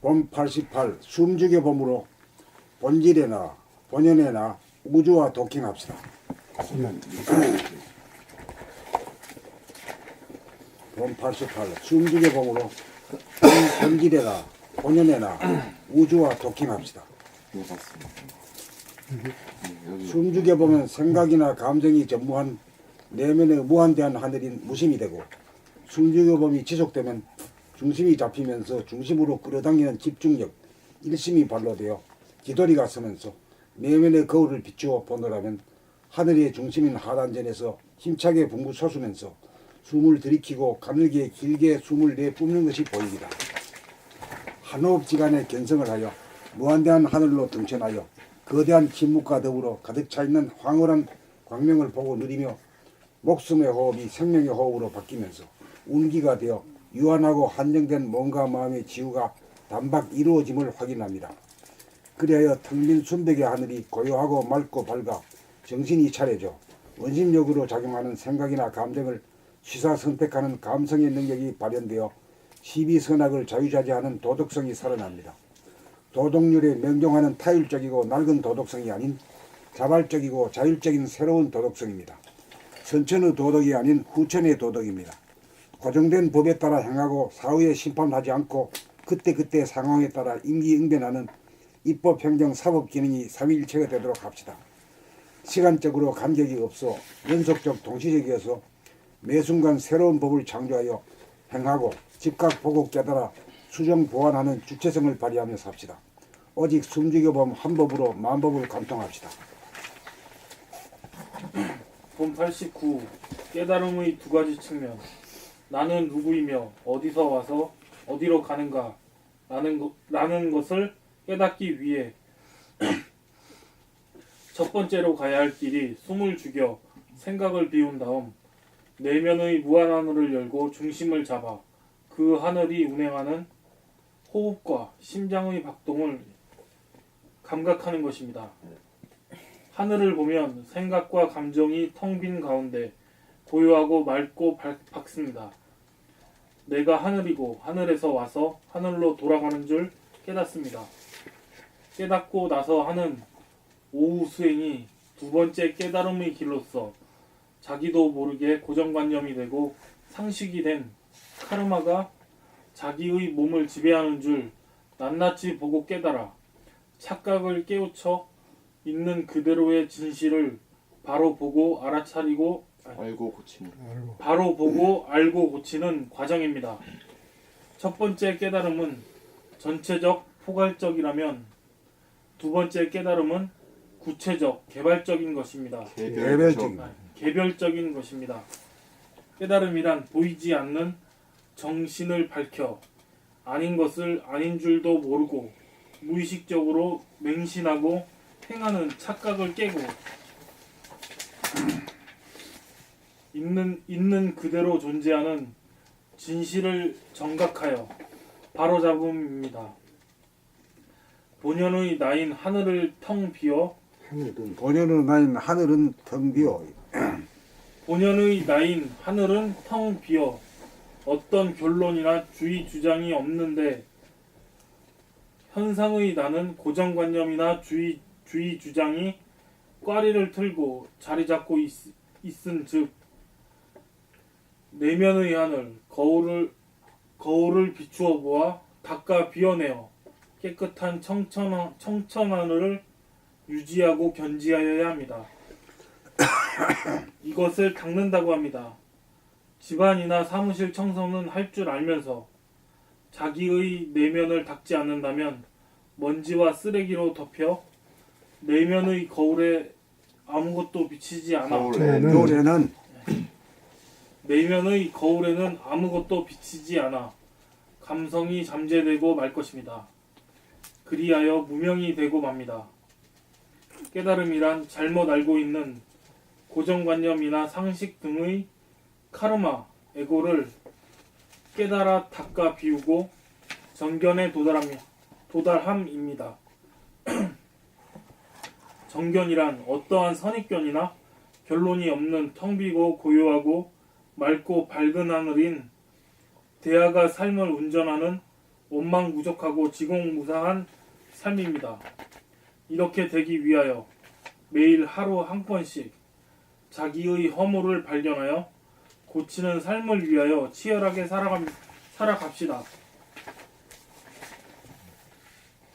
봄 88 숨죽여 봄으로 본질에나 본연에나 우주와 도킹합시다. 봄 88 숨죽여 봄으로 본질에나 본연에나 우주와 도킹합시다. 숨죽여 보면 생각이나 감정이 전무한 내면의 무한대한 하늘인 무심이 되고, 숨죽여 봄이 지속되면 중심이 잡히면서 중심으로 끌어당기는 집중력, 일심이 발로되어 기도리가 서면서 내면의 거울을 비추어 보노라면 하늘의 중심인 하단전에서 힘차게 붕부 솟으면서 숨을 들이키고 가늘게 길게 숨을 내뿜는 것이 보입니다. 한호흡지간의 견성을 하여 무한대한 하늘로 등천하여 거대한 침묵과 더불어 가득 차있는 황홀한 광명을 보고 누리며 목숨의 호흡이 생명의 호흡으로 바뀌면서 운기가 되어 유한하고 한정된 몸과 마음의 지우가 단박 이루어짐을 확인합니다. 그리하여 텅 빈 순백의 하늘이 고요하고 맑고 밝아 정신이 차려져 원심력으로 작용하는 생각이나 감정을 취사 선택하는 감성의 능력이 발현되어 시비선악을 자유자재하는 도덕성이 살아납니다. 도덕률에 명종하는 타율적이고 낡은 도덕성이 아닌 자발적이고 자율적인 새로운 도덕성입니다. 선천의 도덕이 아닌 후천의 도덕입니다. 고정된 법에 따라 행하고 사후에 심판하지 않고 그때그때 상황에 따라 임기응변하는 입법, 행정, 사법 기능이 삼위일체가 되도록 합시다. 시간적으로 간격이 없어 연속적 동시적이어서 매 순간 새로운 법을 창조하여 행하고 즉각 보고 깨달아 수정 보완하는 주체성을 발휘하며 삽시다. 오직 숨죽여 봄 한 법으로 만법을 관통합시다. 봄 89 깨달음의 두 가지 측면. 나는 누구이며 어디서 와서 어디로 가는가 라는 것을 깨닫기 위해 첫 번째로 가야 할 길이 숨을 죽여 생각을 비운 다음 내면의 무한 하늘을 열고 중심을 잡아 그 하늘이 운행하는 호흡과 심장의 박동을 감각하는 것입니다. 하늘을 보면 생각과 감정이 텅 빈 가운데 고요하고 맑고 밝습니다. 내가 하늘이고 하늘에서 와서 하늘로 돌아가는 줄 깨닫습니다. 깨닫고 나서 하는 오후 수행이 두 번째 깨달음의 길로서 자기도 모르게 고정관념이 되고 상식이 된 카르마가 자기의 몸을 지배하는 줄 낱낱이 보고 깨달아 착각을 깨우쳐 있는 그대로의 진실을 바로 보고 알아차리고 알고 고치는 바로 보고 알고 고치는 과정입니다. 첫 번째 깨달음은 전체적 포괄적이라면 두 번째 깨달음은 구체적 개발적인 것입니다. 개별적인 것입니다. 깨달음이란 보이지 않는 정신을 밝혀 아닌 것을 아닌 줄도 모르고 무의식적으로 맹신하고 행하는 착각을 깨고 있는 그대로 존재하는 진실을 정각하여 바로잡음입니다. 본연의 나인 하늘을 텅 비어 본연의 나인 하늘은 텅 비어 본연의 나인 하늘은 텅 비어 어떤 결론이나 주의 주장이 없는데 현상의 나는 고정관념이나 주의 주장이 꽈리를 틀고 자리 잡고 있은 즉 내면의 하늘 거울을 비추어 보아 닦아 비워내어 깨끗한 청천하늘을 유지하고 견지하여야 합니다. 이것을 닦는다고 합니다. 집안이나 사무실 청소는 할 줄 알면서 자기의 내면을 닦지 않는다면 먼지와 쓰레기로 덮여 내면의 거울에 아무것도 비치지 않아 내면의 거울에는 아무것도 비치지 않아 감성이 잠재되고 말 것입니다. 그리하여 무명이 되고 맙니다. 깨달음이란 잘못 알고 있는 고정관념이나 상식 등의 카르마, 에고를 깨달아 닦아 비우고 정견에 도달함입니다. 정견이란 어떠한 선입견이나 결론이 없는 텅 비고 고요하고 맑고 밝은 하늘인 대하가 삶을 운전하는 원망무적하고 지공무사한 삶입니다. 이렇게 되기 위하여 매일 하루 한 번씩 자기의 허물을 발견하여 고치는 삶을 위하여 치열하게 살아갑시다.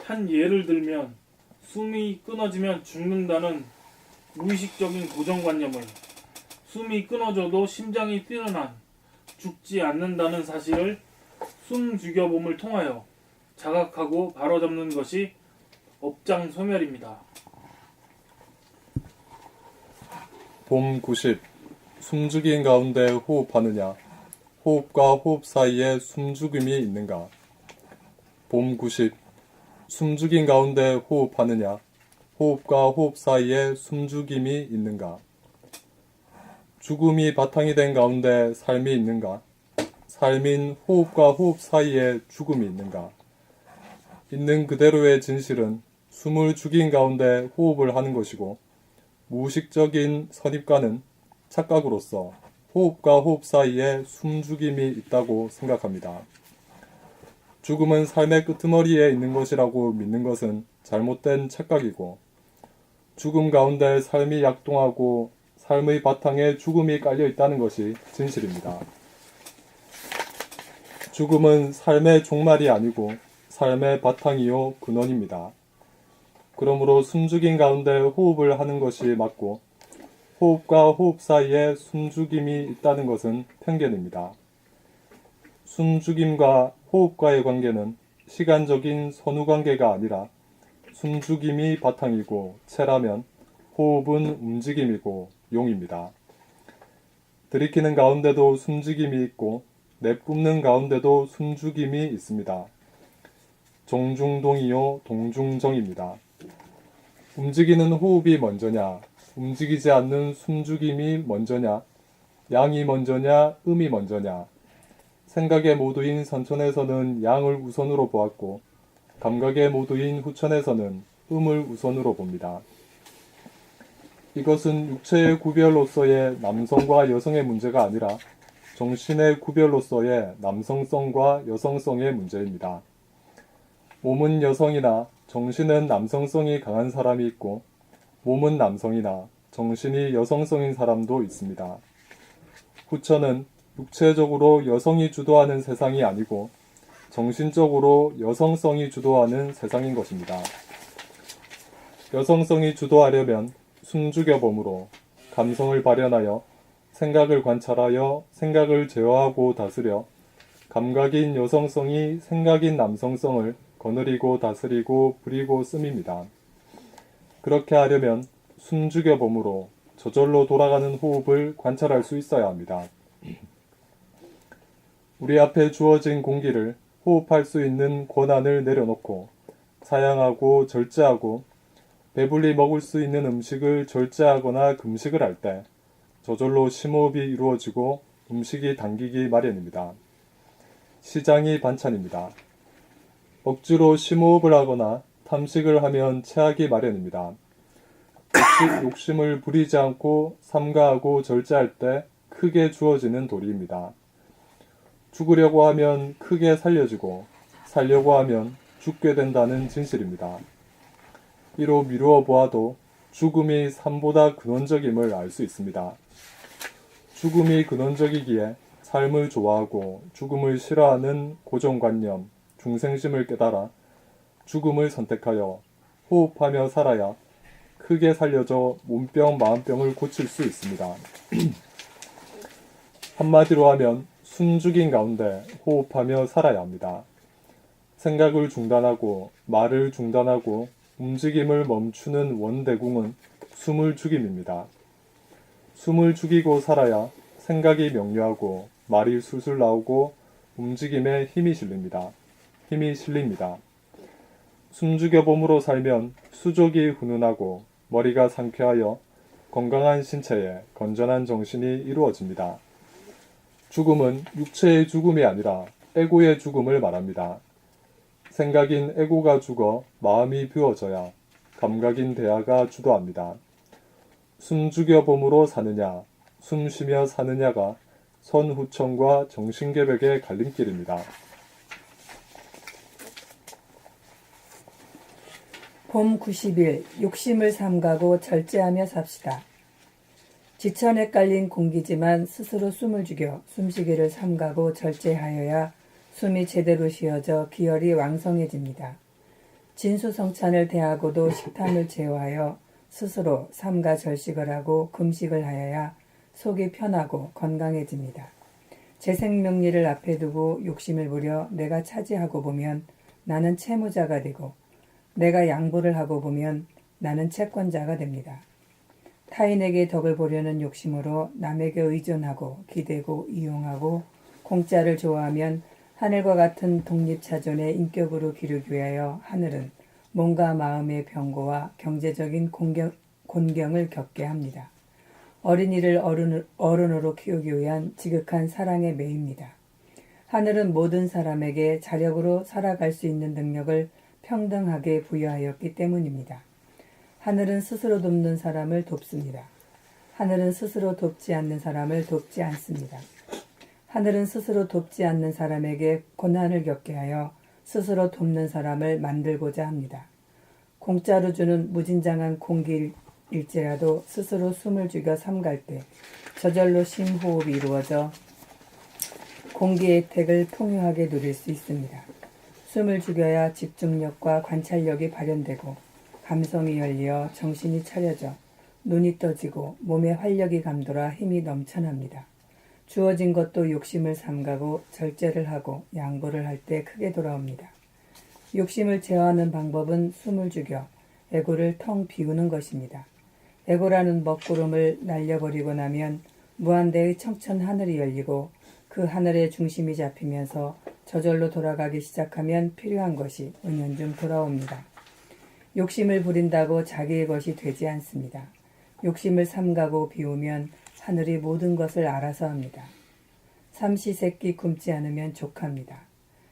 한 예를 들면 숨이 끊어지면 죽는다는 무의식적인 고정관념을 숨이 끊어져도 심장이 뛰는 한 죽지 않는다는 사실을 숨 죽여봄을 통하여 자각하고 바로잡는 것이 업장소멸입니다. 봄 90. 숨죽인 가운데 호흡하느냐? 호흡과 호흡 사이에 숨죽임이 있는가? 봄 90. 숨죽인 가운데 호흡하느냐? 호흡과 호흡 사이에 숨죽임이 있는가? 죽음이 바탕이 된 가운데 삶이 있는가? 삶인 호흡과 호흡 사이에 죽음이 있는가? 있는 그대로의 진실은 숨을 죽인 가운데 호흡을 하는 것이고, 무의식적인 선입관은 착각으로서 호흡과 호흡 사이에 숨죽임이 있다고 생각합니다. 죽음은 삶의 끄트머리에 있는 것이라고 믿는 것은 잘못된 착각이고, 죽음 가운데 삶이 약동하고 삶의 바탕에 죽음이 깔려 있다는 것이 진실입니다. 죽음은 삶의 종말이 아니고 삶의 바탕이요 근원입니다. 그러므로 숨죽인 가운데 호흡을 하는 것이 맞고, 호흡과 호흡 사이에 숨죽임이 있다는 것은 편견입니다. 숨죽임과 호흡과의 관계는 시간적인 선후관계가 아니라 숨죽임이 바탕이고 체라면 호흡은 움직임이고 용입니다. 들이키는 가운데도 숨죽임이 있고 내뿜는 가운데도 숨죽임이 있습니다. 정중동이요 동중정입니다. 움직이는 호흡이 먼저냐, 움직이지 않는 숨죽임이 먼저냐, 양이 먼저냐, 음이 먼저냐. 생각의 모두인 선천에서는 양을 우선으로 보았고, 감각의 모두인 후천에서는 음을 우선으로 봅니다. 이것은 육체의 구별로서의 남성과 여성의 문제가 아니라 정신의 구별로서의 남성성과 여성성의 문제입니다. 몸은 여성이나 정신은 남성성이 강한 사람이 있고, 몸은 남성이나 정신이 여성성인 사람도 있습니다. 후천은 육체적으로 여성이 주도하는 세상이 아니고 정신적으로 여성성이 주도하는 세상인 것입니다. 여성성이 주도하려면 숨죽여봄으로 감성을 발현하여 생각을 관찰하여 생각을 제어하고 다스려 감각인 여성성이 생각인 남성성을 거느리고 다스리고 부리고 씀입니다. 그렇게 하려면 숨죽여봄으로 저절로 돌아가는 호흡을 관찰할 수 있어야 합니다. 우리 앞에 주어진 공기를 호흡할 수 있는 권한을 내려놓고 사양하고 절제하고 배불리 먹을 수 있는 음식을 절제하거나 금식을 할 때 저절로 심호흡이 이루어지고 음식이 당기기 마련입니다. 시장이 반찬입니다. 억지로 심호흡을 하거나 탐식을 하면 체하기 마련입니다. 욕심을 부리지 않고 삼가하고 절제할 때 크게 주어지는 도리입니다. 죽으려고 하면 크게 살려지고 살려고 하면 죽게 된다는 진실입니다. 이로 미루어 보아도 죽음이 삶보다 근원적임을 알 수 있습니다. 죽음이 근원적이기에 삶을 좋아하고 죽음을 싫어하는 고정관념, 중생심을 깨달아 죽음을 선택하여 호흡하며 살아야 크게 살려져 몸병, 마음병을 고칠 수 있습니다. 한마디로 하면 숨죽인 가운데 호흡하며 살아야 합니다. 생각을 중단하고 말을 중단하고 움직임을 멈추는 원대궁은 숨을 죽임입니다. 숨을 죽이고 살아야 생각이 명료하고 말이 술술 나오고 움직임에 힘이 실립니다. 숨죽여봄으로 살면 수족이 훈훈하고 머리가 상쾌하여 건강한 신체에 건전한 정신이 이루어집니다. 죽음은 육체의 죽음이 아니라 에고의 죽음을 말합니다. 생각인 에고가 죽어 마음이 비워져야 감각인 대하가 주도합니다. 숨죽여봄으로 사느냐, 숨쉬며 사느냐가 선후천과 정신개벽의 갈림길입니다. 봄 90일 욕심을 삼가고 절제하며 삽시다. 지천에 깔린 공기지만 스스로 숨을 죽여 숨쉬기를 삼가고 절제하여야 숨이 제대로 쉬어져 기혈이 왕성해집니다. 진수성찬을 대하고도 식탐을 제어하여 스스로 삼가 절식을 하고 금식을 하여야 속이 편하고 건강해집니다. 제 생명리를 앞에 두고 욕심을 부려 내가 차지하고 보면 나는 채무자가 되고 내가 양보를 하고 보면 나는 채권자가 됩니다. 타인에게 덕을 보려는 욕심으로 남에게 의존하고 기대고 이용하고 공짜를 좋아하면 하늘과 같은 독립차존의 인격으로 기르기 위하여 하늘은 몸과 마음의 병고와 경제적인 곤경을 겪게 합니다. 어린이를 어른으로 키우기 위한 지극한 사랑의 매입니다. 하늘은 모든 사람에게 자력으로 살아갈 수 있는 능력을 평등하게 부여하였기 때문입니다. 하늘은 스스로 돕는 사람을 돕습니다. 하늘은 스스로 돕지 않는 사람을 돕지 않습니다. 하늘은 스스로 돕지 않는 사람에게 고난을 겪게 하여 스스로 돕는 사람을 만들고자 합니다. 공짜로 주는 무진장한 공기일지라도 스스로 숨을 죽여 삼갈 때 저절로 심호흡이 이루어져 공기의 혜택을 풍요하게 누릴 수 있습니다. 숨을 죽여야 집중력과 관찰력이 발현되고 감성이 열려 정신이 차려져 눈이 떠지고 몸에 활력이 감돌아 힘이 넘쳐납니다. 주어진 것도 욕심을 삼가고 절제를 하고 양보를 할 때 크게 돌아옵니다. 욕심을 제어하는 방법은 숨을 죽여 에고를 텅 비우는 것입니다. 에고라는 먹구름을 날려버리고 나면 무한대의 청천 하늘이 열리고 그 하늘의 중심이 잡히면서 저절로 돌아가기 시작하면 필요한 것이 은연중 돌아옵니다. 욕심을 부린다고 자기의 것이 되지 않습니다. 욕심을 삼가고 비우면 하늘이 모든 것을 알아서 합니다. 삼시세끼 굶지 않으면 족합니다.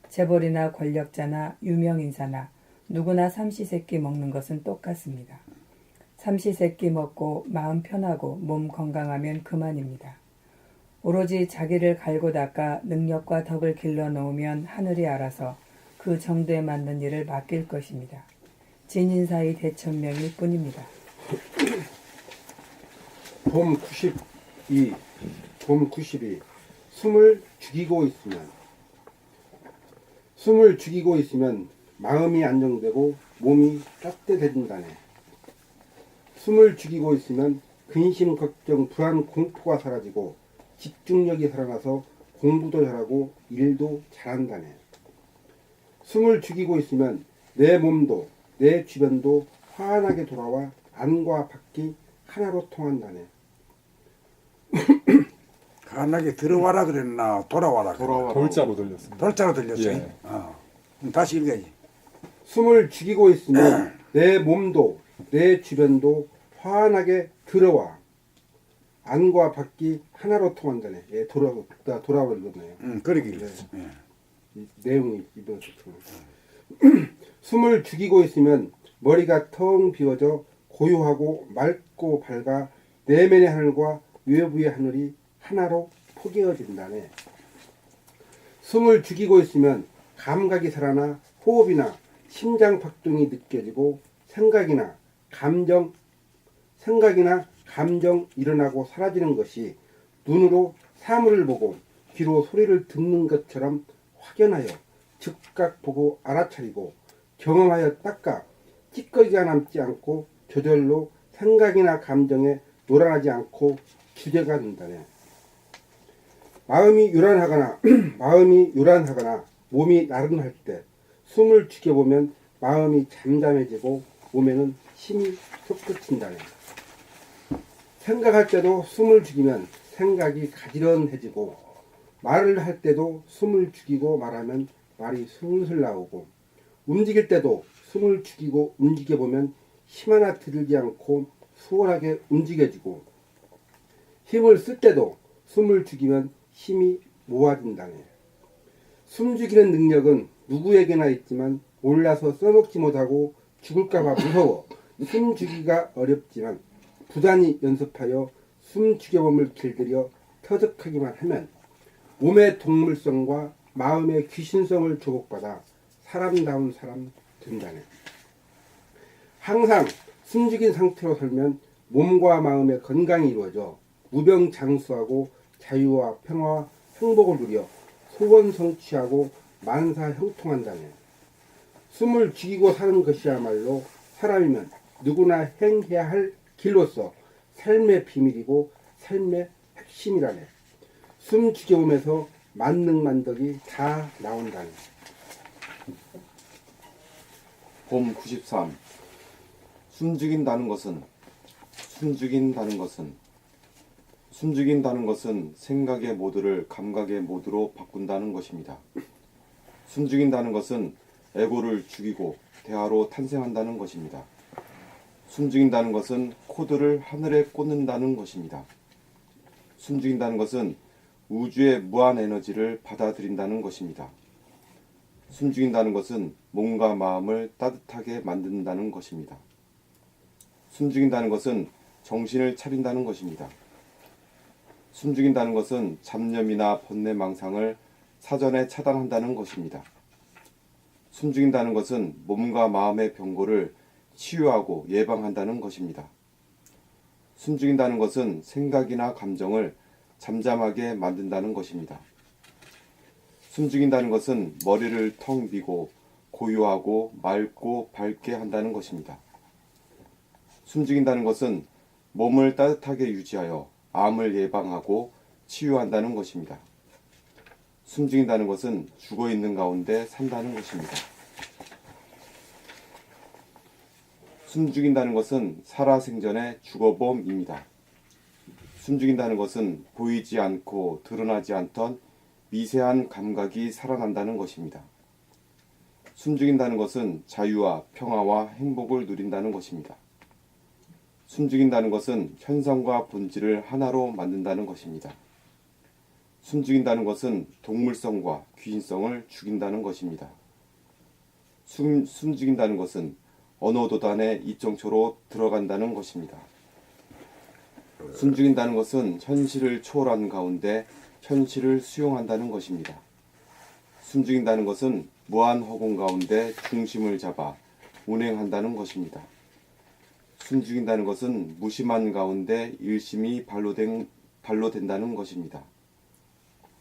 재벌이나 권력자나 유명인사나 누구나 삼시세끼 먹는 것은 똑같습니다. 삼시세끼 먹고 마음 편하고 몸 건강하면 그만입니다. 오로지 자기를 갈고 닦아 능력과 덕을 길러 놓으면 하늘이 알아서 그 정도에 맞는 일을 맡길 것입니다. 진인사의 대천명일 뿐입니다. 봄 92. 숨을 죽이고 있으면 마음이 안정되고 몸이 따뜻해진다네. 숨을 죽이고 있으면 근심, 걱정, 불안, 공포가 사라지고 집중력이 살아나서 공부도 잘하고 일도 잘한다네. 숨을 죽이고 있으면 내 몸도 내 주변도 환하게 돌아와 안과 밖이 하나로 통한다네. 환하게 들어와라 그랬나 돌아와라 그랬나? 돌자로 들렸습니다. 돌자로 들렸어요. 예. 그럼 다시 읽어야지. 숨을 죽이고 있으면 내 몸도 내 주변도 환하게 들어와 안과 밖이 하나로 통한다네. 예, 돌아와 읽었네요. 그렇게 읽었어. 예. 이 내용이 이번 숨을 죽이고 있으면 머리가 텅 비어져 고요하고 맑고 밝아 내면의 하늘과 외부의 하늘이 하나로 포개어진다네. 숨을 죽이고 있으면 감각이 살아나 호흡이나 심장 박동이 느껴지고 생각이나 감정 일어나고 사라지는 것이 눈으로 사물을 보고 귀로 소리를 듣는 것처럼 확연하여 즉각 보고 알아차리고 경험하여 닦아 찌꺼기가 남지 않고 저절로 생각이나 감정에 놀아나지 않고 주제가 된다네. 마음이 요란하거나 몸이 나른할 때 숨을 죽여보면 마음이 잠잠해지고 몸에는 힘이 솟구친다네. 생각할 때도 숨을 죽이면 생각이 가지런해지고 말을 할 때도 숨을 죽이고 말하면 말이 술술 나오고 움직일 때도 숨을 죽이고 움직여보면 힘 하나 들이지 않고 수월하게 움직여지고 힘을 쓸 때도 숨을 죽이면 힘이 모아진다네. 숨죽이는 능력은 누구에게나 있지만 몰라서 써먹지 못하고 죽을까봐 무서워 숨죽이기가 어렵지만 부단히 연습하여 숨죽여봄을 길들여 터득하기만 하면 몸의 동물성과 마음의 귀신성을 조복받아 사람다운 사람 된다네. 항상 숨죽인 상태로 살면 몸과 마음의 건강이 이루어져 무병장수하고 자유와 평화와 행복을 누려 소원 성취하고 만사 형통한다네. 숨을 죽이고 사는 것이야말로 사람이면 누구나 행해야 할 길로서 삶의 비밀이고 삶의 핵심이라네. 숨 죽여오면서 만능만덕이 다 나온다네. 봄 93. 숨죽인다는 것은 생각의 모드를 감각의 모드로 바꾼다는 것입니다. 숨죽인다는 것은 에고를 죽이고 대화로 탄생한다는 것입니다. 숨죽인다는 것은 코드를 하늘에 꽂는다는 것입니다. 숨죽인다는 것은 우주의 무한 에너지를 받아들인다는 것입니다. 숨죽인다는 것은 몸과 마음을 따뜻하게 만든다는 것입니다. 숨죽인다는 것은 정신을 차린다는 것입니다. 숨죽인다는 것은 잡념이나 번뇌망상을 사전에 차단한다는 것입니다. 숨죽인다는 것은 몸과 마음의 병고를 치유하고 예방한다는 것입니다. 숨죽인다는 것은 생각이나 감정을 잠잠하게 만든다는 것입니다. 숨죽인다는 것은 머리를 텅 비고 고요하고 맑고 밝게 한다는 것입니다. 숨죽인다는 것은 몸을 따뜻하게 유지하여 암을 예방하고 치유한다는 것입니다. 숨죽인다는 것은 죽어있는 가운데 산다는 것입니다. 숨죽인다는 것은 살아생전의 죽어봄입니다. 숨죽인다는 것은 보이지 않고 드러나지 않던 미세한 감각이 살아난다는 것입니다. 숨죽인다는 것은 자유와 평화와 행복을 누린다는 것입니다. 숨죽인다는 것은 현상과 본질을 하나로 만든다는 것입니다. 숨죽인다는 것은 동물성과 귀신성을 죽인다는 것입니다. 숨죽인다는 것은 언어도단의 이정초로 들어간다는 것입니다. 숨죽인다는 것은 현실을 초월한 가운데 현실을 수용한다는 것입니다. 숨죽인다는 것은 무한 허공 가운데 중심을 잡아 운행한다는 것입니다. 숨죽인다는 것은 무심한 가운데 일심이 발로 된다는 것입니다.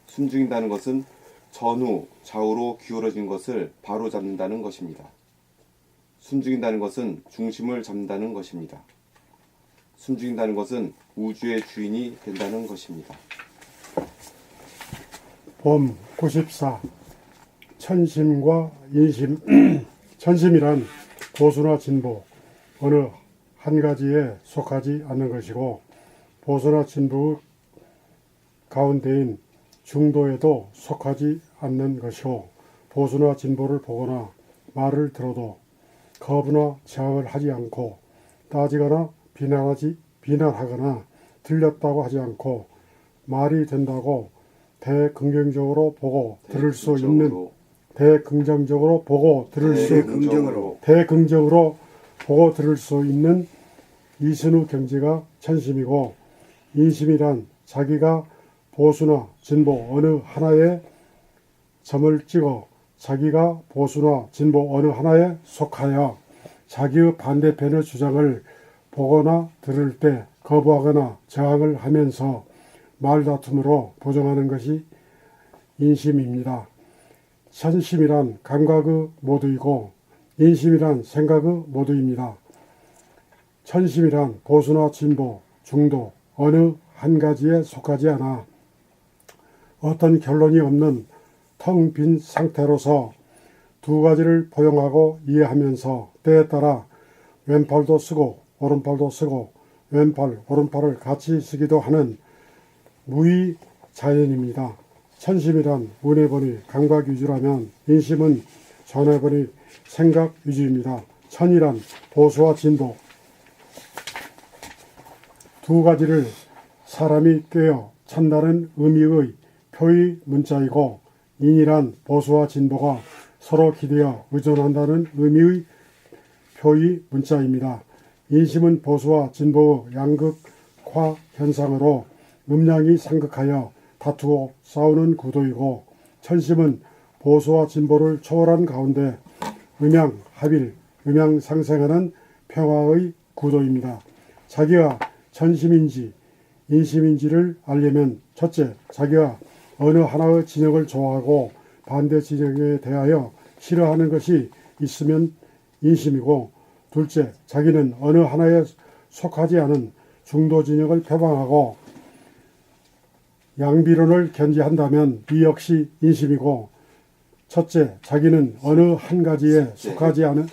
숨죽인다는 것은 전후 좌우로 기울어진 것을 바로 잡는다는 것입니다. 숨죽인다는 것은 중심을 잡는다는 것입니다. 숨죽인다는 것은 우주의 주인이 된다는 것입니다. 봄 94. 천심과 인심. 천심이란 보수나 진보 어느 한 가지에 속하지 않는 것이고, 보수나 진보 가운데인 중도에도 속하지 않는 것이고, 보수나 진보를 보거나 말을 들어도 거부나 저항을 하지 않고, 따지거나 비난하거나 틀렸다고 하지 않고, 말이 된다고 대긍정적으로 보고 들을 수 있는 대긍정적으로 보고 들을 수 있는 이순우 경지가 천심이고, 인심이란 자기가 보수나 진보 어느 하나에 점을 찍어 자기가 보수나 진보 어느 하나에 속하여 자기의 반대편의 주장을 보거나 들을 때 거부하거나 저항을 하면서 말다툼으로 부정하는 것이 인심입니다. 천심이란 감각의 모두이고 인심이란 생각의 모두입니다. 천심이란 보수나 진보, 중도 어느 한 가지에 속하지 않아 어떤 결론이 없는 텅 빈 상태로서 두 가지를 포용하고 이해하면서 때에 따라 왼팔도 쓰고 오른팔도 쓰고 왼팔, 오른팔을 같이 쓰기도 하는 무의자연입니다. 천심이란 운해보니 감각 위주라면 인심은 전해보니 생각 위주입니다. 천이란 보수와 진보 두 가지를 사람이 꿰어 찬다는 의미의 표의 문자이고, 인이란 보수와 진보가 서로 기대어 의존한다는 의미의 표의 문자입니다. 인심은 보수와 진보의 양극화 현상으로 음양이 상극하여 다투고 싸우는 구도이고, 천심은 보수와 진보를 초월한 가운데 음양 합일, 음양 상생하는 평화의 구도입니다. 자기가 전심인지 인심인지를 알려면 첫째, 자기가 어느 하나의 진영을 좋아하고 반대 진영에 대하여 싫어하는 것이 있으면 인심이고, 둘째, 자기는 어느 하나에 속하지 않은 중도 진영을 표방하고 양비론을 견지한다면 이 역시 인심이고, 첫째, 자기는 어느 한 가지에 속하지 않은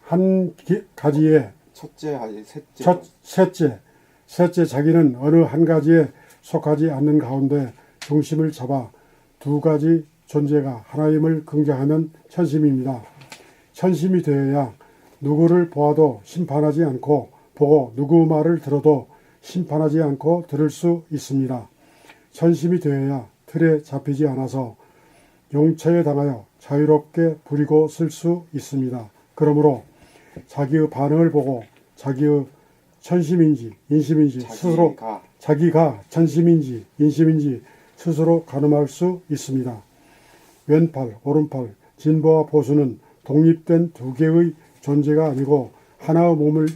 한 가지에 첫째 아니 셋째. 셋째, 자기는 어느 한 가지에 속하지 않는 가운데 중심을 잡아 두 가지 존재가 하나임을 긍정하면 천심입니다. 천심이 되어야 누구를 보아도 심판하지 않고 보고 누구 말을 들어도 심판하지 않고 들을 수 있습니다. 천심이 되어야 틀에 잡히지 않아서 용처에 당하여 자유롭게 부리고 쓸 수 있습니다. 그러므로 자기의 반응을 보고 자기의 천심인지 인심인지 스스로 자기가 천심인지 인심인지 스스로 가늠할 수 있습니다. 왼팔, 오른팔, 진보와 보수는 독립된 두 개의 존재가 아니고 하나의 몸을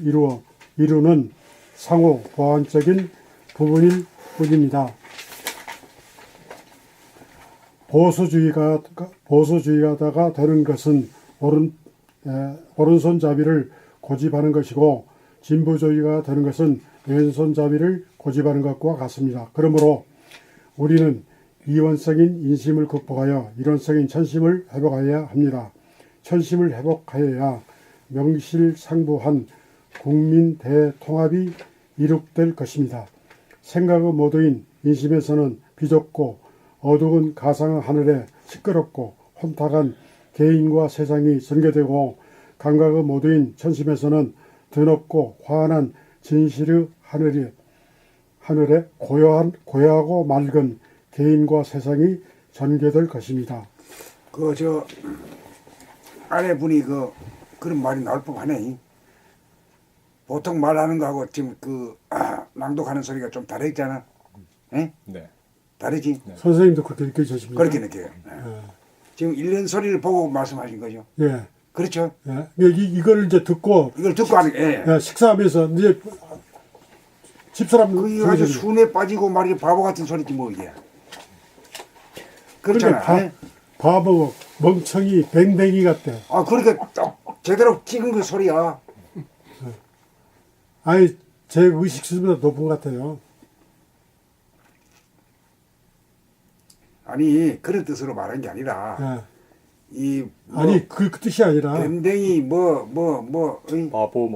이루는 상호 보완적인 부분일 뿐입니다. 보수주의가다가 되는 것은 오른손잡이를 고집하는 것이고, 진보주의가 되는 것은 왼손잡이를 고집하는 것과 같습니다. 그러므로 우리는 이원성인 인심을 극복하여 이론성인 천심을 회복해야 합니다. 천심을 회복하여야 명실상부한 국민 대통합이 이룩될 것입니다. 생각의 모두인 인심에서는 비좁고 어두운 가상의 하늘에 시끄럽고 혼탁한 개인과 세상이 전개되고, 감각의 모두인 천심에서는 드높고 환한 진실의 하늘에 고요하고 맑은 개인과 세상이 전개될 것입니다. 아내분이 그런 말이 나올 법하네. 보통 말하는 거하고 지금 낭독하는 소리가 좀 다르잖아. 예? 네. 다르지? 선생님도 그렇게 느끼셨습니까? 그렇게 느껴요. 지금 읽는 소리를 보고 말씀하신 거죠. 예. 그렇죠? 예. 이걸 이제 듣고 이걸 듣고 하는 게 예, 식사하면서 이제 집사람 그게 아주 순에 빠지고 말이 바보 같은 소리지 뭐 이게. 그렇잖아. 그러니까 바보, 멍청이, 뱅뱅이 같대. 그러니까 딱 제대로 찍은 그 소리야. 아니, 제 의식 수준보다 높은 것 같아요. 아니 그런 뜻으로 말한 게 아니라 예. 아니 그 뜻이 아니라 뱀댕이 바보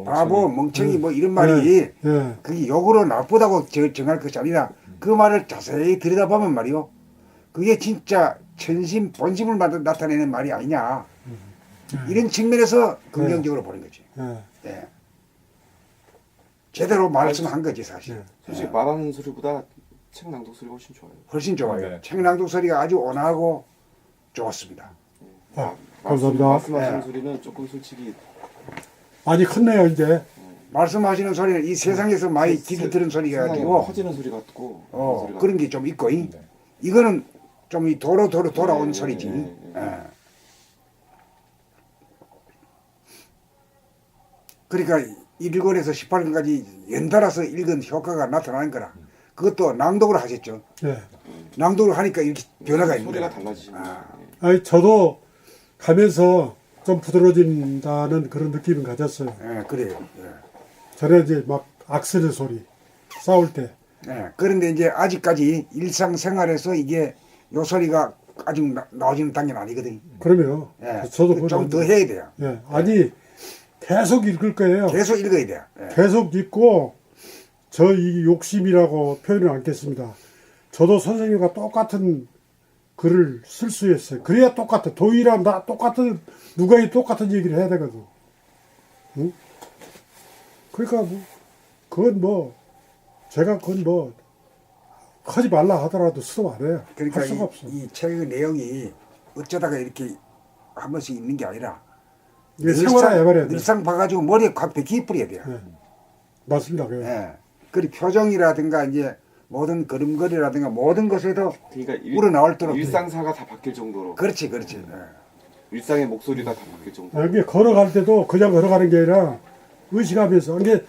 멍청이 뭐 이런 말이 그게 욕으로 나쁘다고 정할 것이 아니라 그 말을 자세히 들여다보면 말이요, 그게 진짜 천심 본심을 나타내는 말이 아니냐, 이런 측면에서 긍정적으로 보는 거지. 예. 제대로 말씀한 거지 사실. 솔직히 말하는 소리보다 책 낭독 소리가 훨씬 좋아요. 훨씬 좋아요. 네. 책 낭독 소리가 아주 온화하고 좋았습니다. 감사합니다. 말씀하시는 소리는 조금 솔직히 많이 컸네요 이제. 말씀하시는 소리는 이 세상에서 많이 깊이 들은 소리가 세상에 가지고 퍼지는 소리 같고 그런 게 좀 있고 이거는 좀 이 도로 돌아온 소리지. 그러니까 1권에서 18권까지 연달아서 읽은 효과가 나타나는 거라. 그것도 낭독을 하셨죠. 예. 낭독을 하니까 이렇게 변화가 있는 소리가 거야. 달라지십니다. 아니 저도 가면서 좀 부드러워진다는 그런 느낌을 가졌어요. 예, 그래요. 예. 전에 이제 막 악쓰는 소리, 싸울 때. 예, 그런데 이제 아직까지 일상생활에서 이게 요 소리가 아직 나오지는 당연히 아니거든. 그러면 예, 저도 좀 더 해야 돼요. 예. 아니 계속 읽을 거예요. 계속 읽어야 돼요. 예. 계속 읽고 저 이 욕심이라고 표현을 않겠습니다. 저도 선생님과 똑같은 글을 쓸 수 있어요. 그래야 똑같아. 도희랑 나 똑같은 누가 이 똑같은 얘기를 해야 되거든. 응? 그러니까 그건 제가 그건 하지 말라 하더라도 수도 안 해요. 그러니까 할 수가 없어. 이 책의 내용이 어쩌다가 이렇게 한 번씩 읽는 게 아니라 이게 생활화 해버려야 돼. 늘상 봐가지고 머리에 꽉 베끼 뿌려야 돼요. 네. 맞습니다. 그래. 예. 그리고 표정이라든가 이제 모든 걸음걸이라든가 모든 것에도 우러나올 도록. 일상사가 다 바뀔 정도로. 그렇지. 예. 일상의 목소리가 다 바뀔 정도로. 여기 걸어갈 때도 그냥 걸어가는 게 아니라 의식하면서. 이게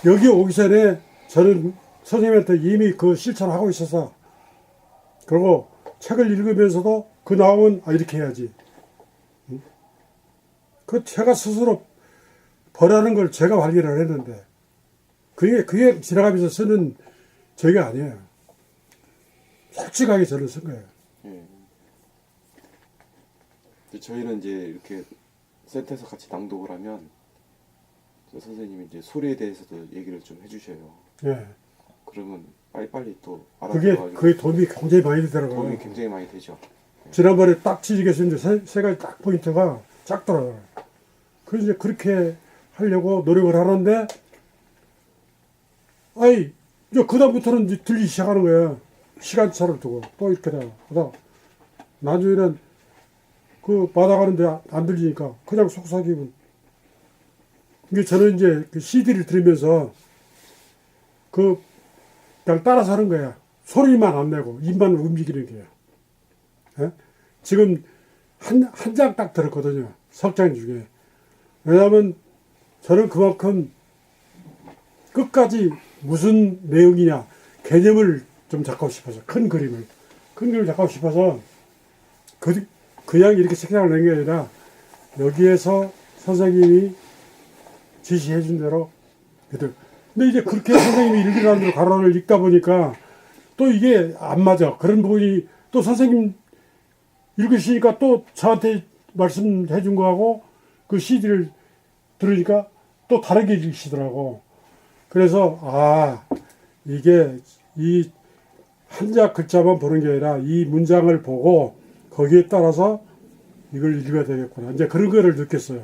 여기 오기 전에 저는 선생님한테 이미 그 실천하고 있어서, 그리고 책을 읽으면서도 그 나오면 이렇게 해야지. 그 제가 스스로 벌하는 걸 제가 발견을 했는데, 그게 지나가면서 쓰는 저게 아니에요. 솔직하게 저는 쓴 거예요. 예. 근데 저희는 이제 이렇게 센터에서 같이 낭독을 하면 저 선생님이 이제 소리에 대해서도 얘기를 좀 해주셔요. 예. 그러면 빨리빨리 또 그게 도움이 굉장히 많이 되더라고요. 도움이 굉장히 많이 되죠. 지난번에 딱 지지겠습니다. 세 가지 딱 포인트가 작더라고요. 그래서 이제 그렇게 하려고 노력을 하는데, 이제 그다음부터는 이제 들리기 시작하는 거예요. 시간차를 두고 또 이렇게 하다 나중에는 그 받아가는데 안 들리니까 그냥 속삭이면. 이게 저는 이제 그 CD를 들으면서 그냥 따라서 하는 거야. 소리만 안 내고 입만 움직이는 게요. 예? 지금 한 장 딱 들었거든요. 석장 중에. 왜냐하면 저는 그만큼 끝까지 무슨 내용이냐 개념을 좀 잡고 싶어서, 큰 그림을 잡고 싶어서 그냥 이렇게 책장을 낸 게 아니라 여기에서 선생님이 지시해 준 대로. 근데 이제 그렇게 선생님이 읽으라는 대로 가로를 읽다 보니까 또 이게 안 맞아. 그런 부분이 또 선생님 읽으시니까 또 저한테 말씀해 준 거하고 그 CD를 들으니까 또 다르게 읽으시더라고. 그래서 이게 이 한자 글자만 보는 게 아니라 이 문장을 보고 거기에 따라서 이걸 읽어야 되겠구나. 이제 그런 거를 느꼈어요.